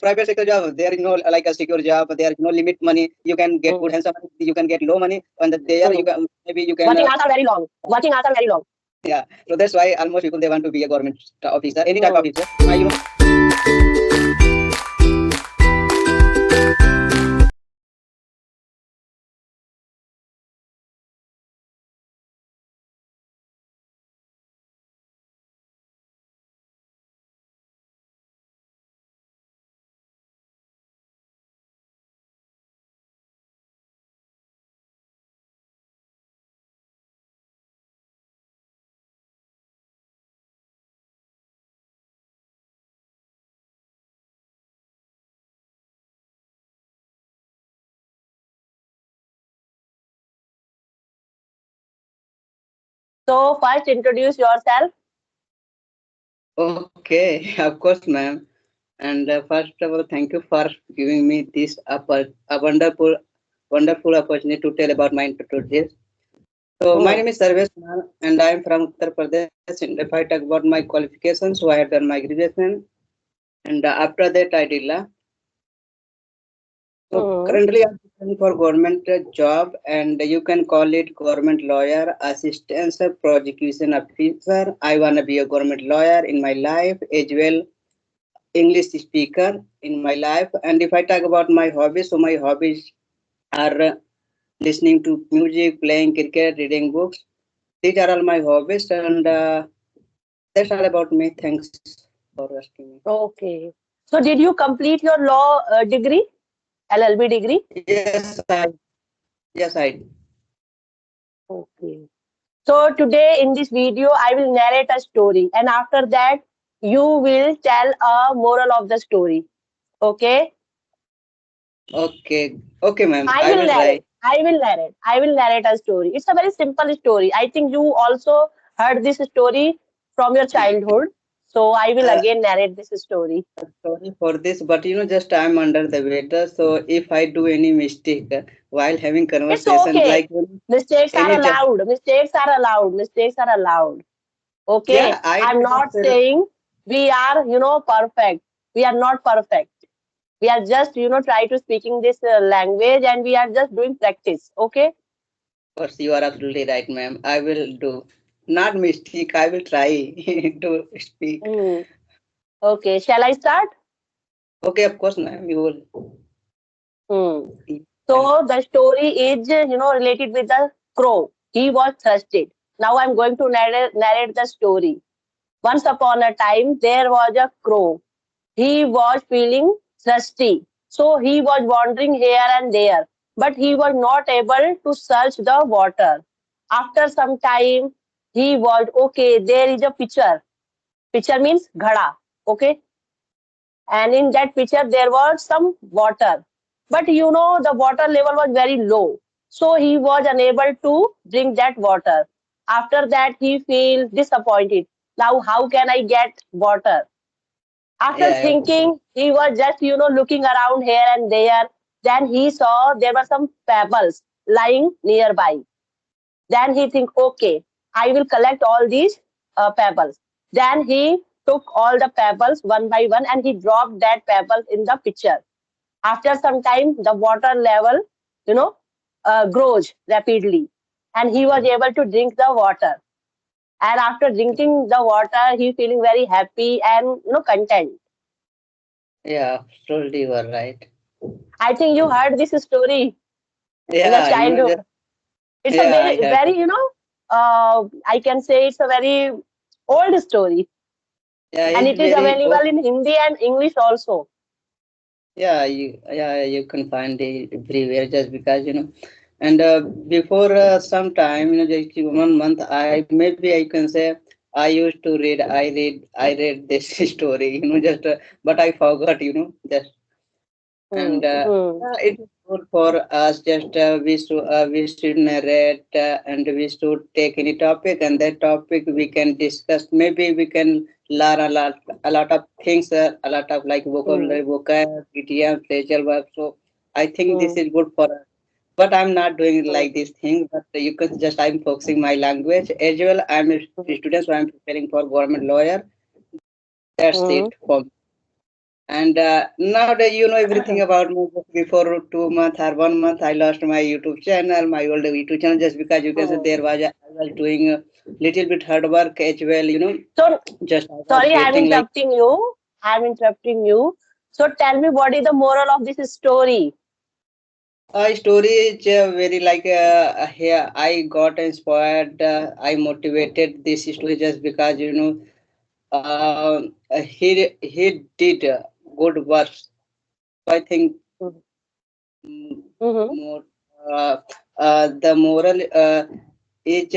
private sector job, there is no like a secure job. There is no limit money. You can get good handsome money. You can get low money, and there you can maybe you can. Working hours are very long. Working hours are very long. Yeah, so that's why almost people they want to be a government officer, any type of officer. So first introduce yourself. Okay, of course, ma'am. And first of all, thank you for giving me this a wonderful opportunity to tell about my introduction. So my name is Sarvesh Kumar, and I am from Uttar Pradesh. And if I talk about my qualifications, so I have done my graduation, and after that I did law. So currently I'm looking for government job, and you can call it government lawyer, assistant prosecution officer. I wanna be a government lawyer in my life as well, English speaker in my life. And if I talk about my hobbies, so my hobbies are listening to music, playing cricket, reading books. These are all my hobbies, and that's all about me. Thanks for asking me. Okay. So did you complete your law degree, LLB degree? Yes, I. Okay. So today in this video, I will narrate a story, and after that, you will tell a moral of the story. Okay? Okay, ma'am. I I will will narrate. try. I will narrate. I will narrate a story. It's a very simple story. I think you also heard this story from your childhood. So I will Uh, again narrate this story. Sorry for this, but just I'm under the weather, so if I do any mistake while having It's conversation, okay. like Mistakes are any just allowed. Mistakes are allowed. Mistakes are allowed. Okay. yeah, I I'm do not just saying we are, perfect. We are not perfect. We are just, try to speaking this language and we are just doing practice. Okay. of course you are absolutely right, ma'am. I will do not mistake. I will try to speak. Hmm. Okay. Shall I start? Okay, of course, ma'am. You will. Hmm. And So the story is, related with the crow. He was thirsty. Now I'm going to narrate the story. Once upon a time, there was a crow. He was feeling thirsty. So he was wandering here and there, but he was not able to search the water. After some time, he was okay. There is a pitcher. Pitcher means ghada. Okay. And in that pitcher there was some water, but the water level was very low, so he was unable to drink that water. After that he feels disappointed. Now how can I get water? After yeah, thinking, he was just looking around here and there. Then he saw there were some pebbles lying nearby. Then he think, okay, I will collect all these pebbles. Then he took all the pebbles one by one and he dropped that pebbles in the pitcher. After some time, the water level, you know, grows rapidly, and he was able to drink the water. And after drinking the water, he feeling very happy and content. yeah. Absolutely, you are right. I think you heard this story in your Yeah, childhood. just It's a yeah, I very, heard. very, I can say it's a very old story, Yeah, and it's it is very available in Hindi and English also. you can find it everywhere just because and before some time just 1 month I maybe I can say I used to read this story just but I forgot just and Hmm. Hmm. it is good for us just we should narrate and we should take any topic and that topic we can discuss maybe we can learn a lot of things a lot of like Hmm. vocabulary idioms facial verbs so I think this Hmm. is good for us but I'm not doing it Hmm. like this thing but you can just I'm focusing my language as well I'm a Hmm. student so I'm preparing for government lawyer that's Hmm. it for me. And nowadays, you know everything about me. Just before 2 months or 1 month, I lost my YouTube channel, my old YouTube channel, just because you can say Hmm. there was I was doing a little bit hard work as well. You know, So, just I was sorry, I'm getting like interrupting you. I'm interrupting you. So, tell me what is the moral of this story? a story is very like here I got inspired. I motivated this story just because you know he did good works. I think mm, Mm-hmm. more uh, the moral is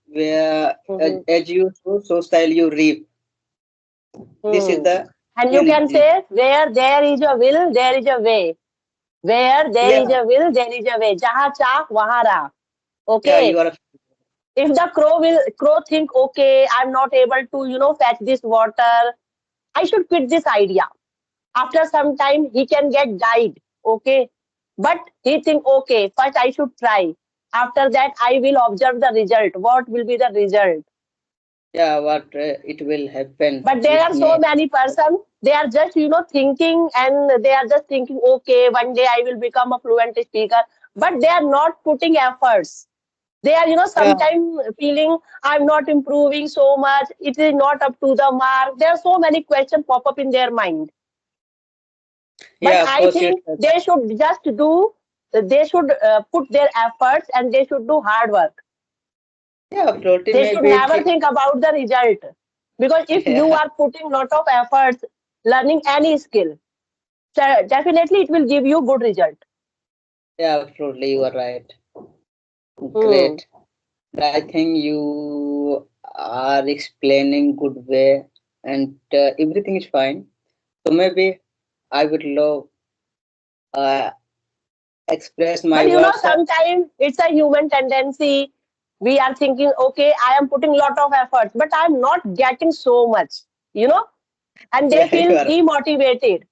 where Mm-hmm. as you sow, so style you reap. This is Hmm. the And you main can gist. say, where there is a will, there is a way. Where there Yeah, is a will, there is a way. Jaha चाह वहाँ राह. yeah, you Okay. are. If the crow think, okay, I'm not able to, fetch this water, I should quit this idea. After some time, he can get died. Okay. But he think, okay, first I should try. After that, I will observe the result. What will be the result? Yeah, what it will happen But there with are so me. many persons, they are just, thinking, and they are just thinking, okay, one day I will become a fluent speaker. But they are not putting efforts. They are, Yeah, sometimes feeling, I'm not improving so much. It is not up to the mark. There are so many questions pop up in their mind. But yeah, I proceed. think they should just do, they should put their efforts and they should do hard work. Yeah, absolutely. They should Maybe never think about the result. Because if you yeah, are putting lot of efforts learning any skill, definitely it will give you good result. yeah, absolutely. You are right. Hmm. Great. I think you are explaining good way, and everything is fine. So maybe I would love uh, express my But words. sometimes it's a human tendency. We are thinking, okay, I am putting lot of efforts, but I'm not getting so much, you know, and they Yeah, you feel are. demotivated.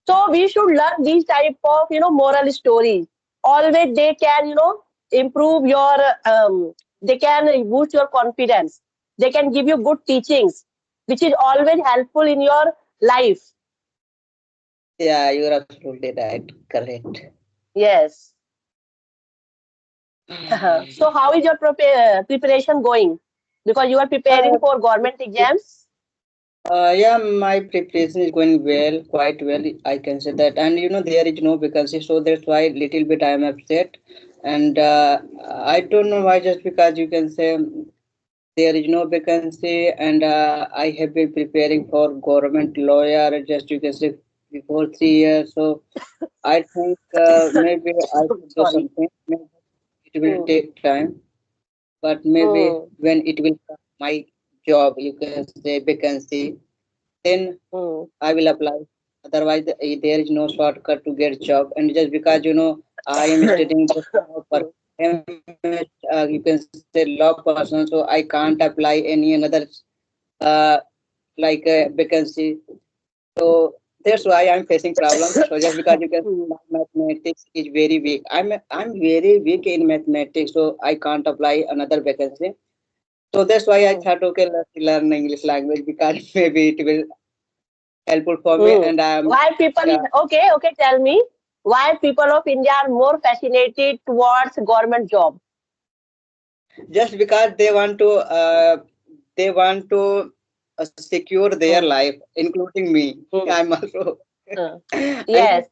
So we should learn these type of, moral stories. Always they can, improve your, they can boost your confidence. They can give you good teachings, which is always helpful in your life. Yeah, you are absolutely right. Correct. Yes. So how is your preparation going? Because you are preparing Uh, for government exams. yeah, my preparation is going well, quite well. I can say that, and you know there is no vacancy, so that's why little bit I am upset, and I don't know why. Just because you can say there is no vacancy, and I have been preparing for government lawyer. Just you can say before 3 years, so I think maybe I should do Sorry. something. Maybe it will Hmm. take time, but maybe Hmm. when it will come my job, you can say vacancy, then Hmm. I will apply. Otherwise, there is no shortcut to get job. And just because you know I am studying just law per, Hmm. I am you can say law person, so I can't apply any another uh, like vacancy. So that's why I'm facing problems. So just because you can Hmm. my mathematics is very weak. I'm very weak in mathematics, so I can't apply another vacancy. So that's why I Hmm. thought, okay, let's learn English language because maybe it will helpful for me. Hmm. And Why people? uh, Okay, okay. Tell me why people of India are more fascinated towards government job. just because they want to secure their Hmm. life, including me. Hmm. I'm also Hmm. and Yes.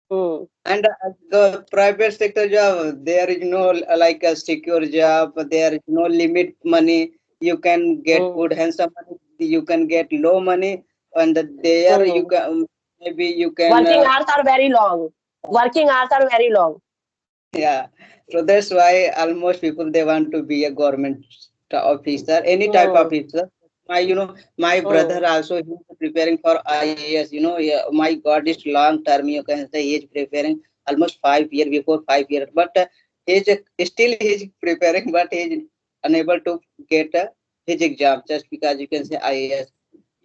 Hmm. and the private sector job there is no like a secure job. There is no limit money. You can get Hmm. good handsome money. You can get low money, and there you Hmm. can maybe you can Working hours are very long. Working hours are very long. yeah. So that's why almost people they want to be a government officer, any type of Hmm. officer. My my brother Hmm. also he is preparing for IAS. Yeah, my God, it's long term. You can say he is preparing almost 5 years before 5 years, but still he is preparing, but he is unable to get his exam just because you can say IAS.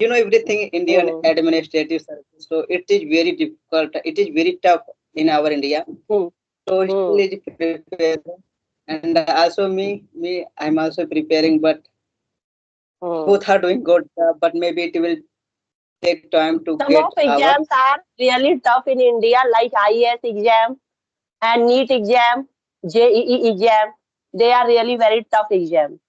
Everything Indian Hmm. administrative service, so it is very difficult. It is very tough in our India. Hmm. So still Hmm. is preparing, and also me, I'm also preparing, but Hmm. both are doing good. But maybe it will take time to Some of get our. exams are really tough in India, like IAS exam and NEET exam, JEE exam. They are really very tough exam.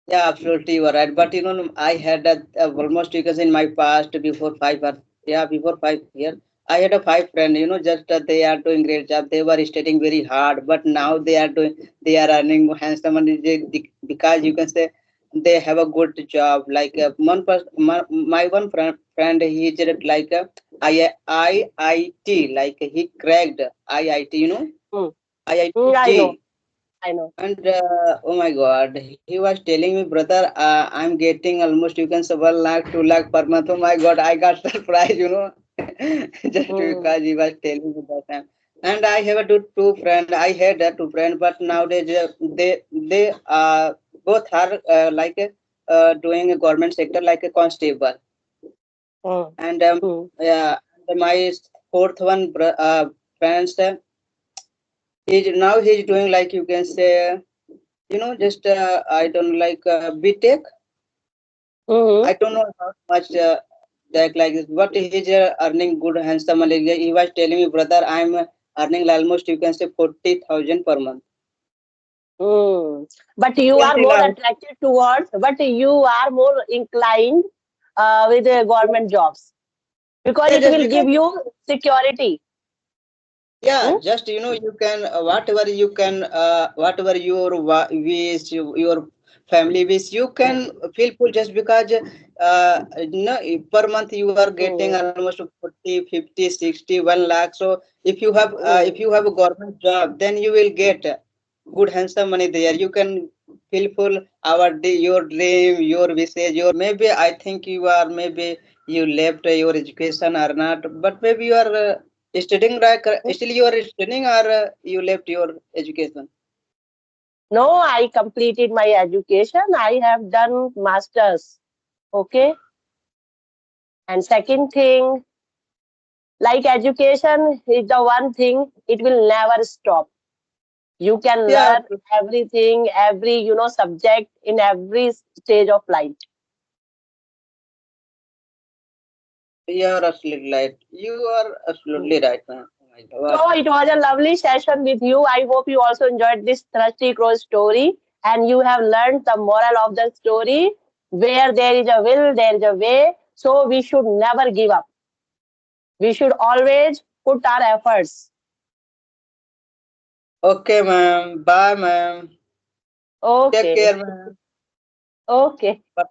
Yeah, absolutely, you are right. But I had almost because in my past before 5 or yeah before 5 years, I had a five friend. Just they are doing great job. They were studying very hard, but now they are earning handsome money because you can say they have a good job. Like my one friend, he did like IIT, like he cracked IIT. Hmm. I know, IIT. I know. And oh my God, he was telling me, brother, I'm getting almost you can say 1 lakh, 2 lakh per month. Oh my God, I got surprised, just Hmm. because he was telling me that time. And I have a two friend. I had two friend, but nowadays they both are doing a government sector like a constable. Hmm. And Hmm. yeah, and my fourth one friends, he's doing like you can say. Just I don't like BTech. I Hmm. don't know how much that like this, but he's earning good handsome money. He was telling me, brother, I'm earning almost you can say 40,000 per month. Hmm. But You you can are think more how. attracted towards, but you are more inclined with government jobs because Yeah, it just will because. give you security. Yeah, Hmm? just you can whatever you can whatever your wish your family wish you can feel full just because per month you are getting Hmm. almost 40, 50, 60, 1 lakh. So if Hmm. you have a government job, then you will get good handsome money there. You can fulfill your dream, your wishes, your maybe I think you are maybe you left your education or not, but maybe you are studying like still you are studying or you left your education. No, I completed my education. I have done masters. Okay. And second thing, like education is the one thing it will never stop. You can Yeah, learn everything, every subject in every stage of life. you are absolutely right. You are absolutely right, man. Oh my God. So it was a lovely session with you. I hope you also enjoyed this Thirsty Crow story and you have learned the moral of the story. Where there is a will, there is a way. So we should never give up. We should always put our efforts. Okay, ma'am. Bye, ma'am. Take Okay. care, ma'am. Okay. Bye.